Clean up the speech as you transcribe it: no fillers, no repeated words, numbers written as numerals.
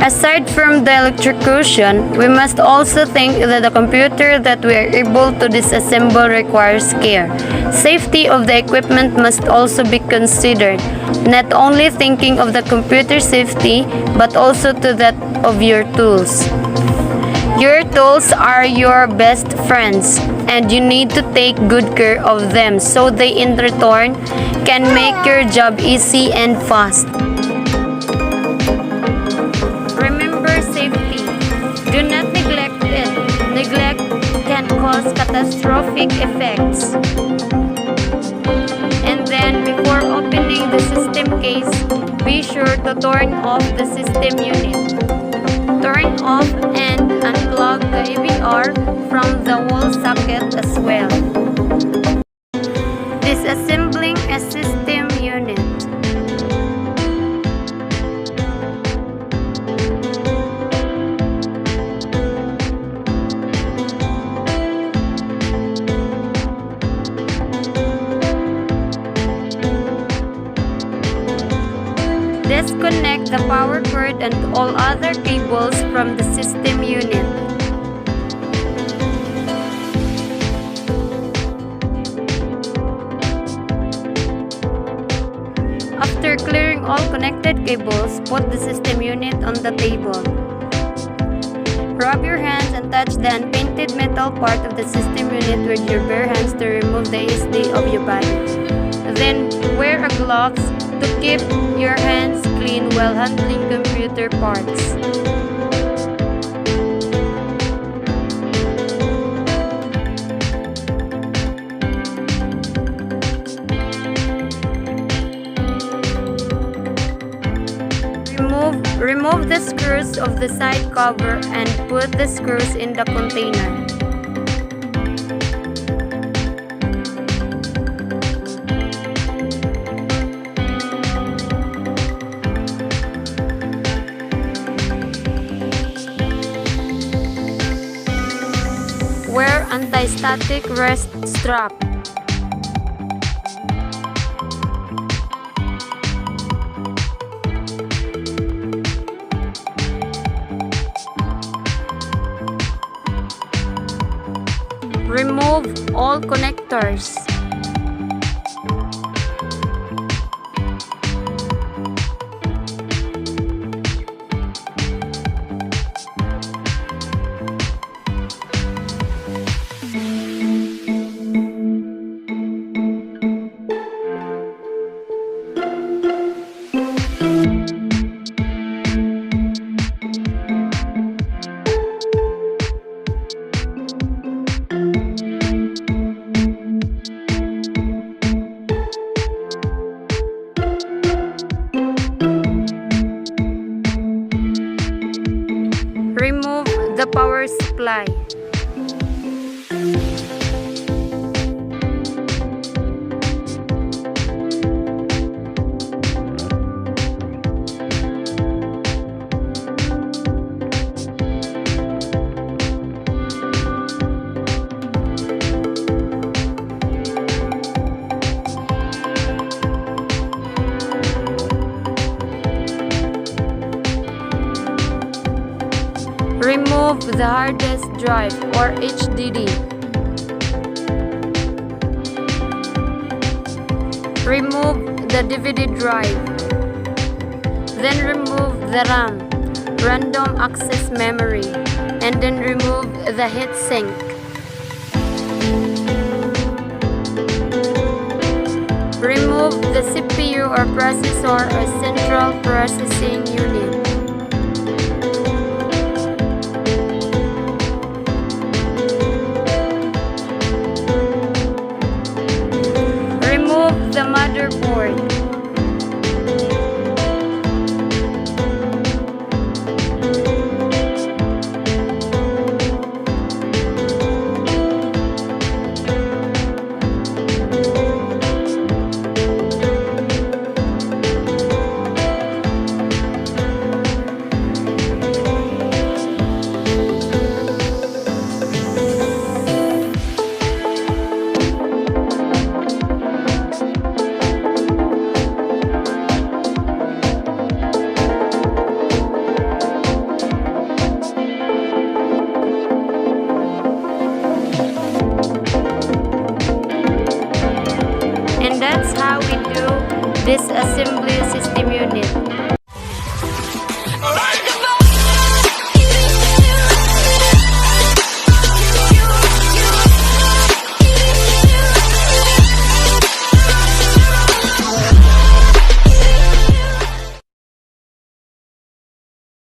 Aside from the electrocution, we must also think that the computer that we are able to disassemble requires care. Safety of the equipment must also be considered, not only thinking of the computer safety, but also to that of your tools. Your tools are your best friends, and you need to take good care of them so they in return can make your job easy and fast. Remember safety. Do not neglect it. Neglect can cause catastrophic effects. And then, before opening the system case, be sure to turn off the system unit. Turn off and unplug the EVR from the wall socket as well. Disassembling a system unit. Disconnect the power cord and all other cables from the system unit. After clearing all connected cables, put the system unit on the table. Rub your hands and touch the unpainted metal part of the system unit with your bare hands to remove the SD of your body. Then wear a gloves to keep your hands clean while handling computer parts. Remove the screws of the side cover and put the screws in the container. Wear anti-static rest strap. Remove all connectors. Remove the power supply. Remove the hard disk drive or HDD. Remove the DVD drive. Then remove the RAM, random access memory, and then remove the heatsink. Remove the CPU or processor or central processing unit. Remove the motherboard. Disassembly System Unit.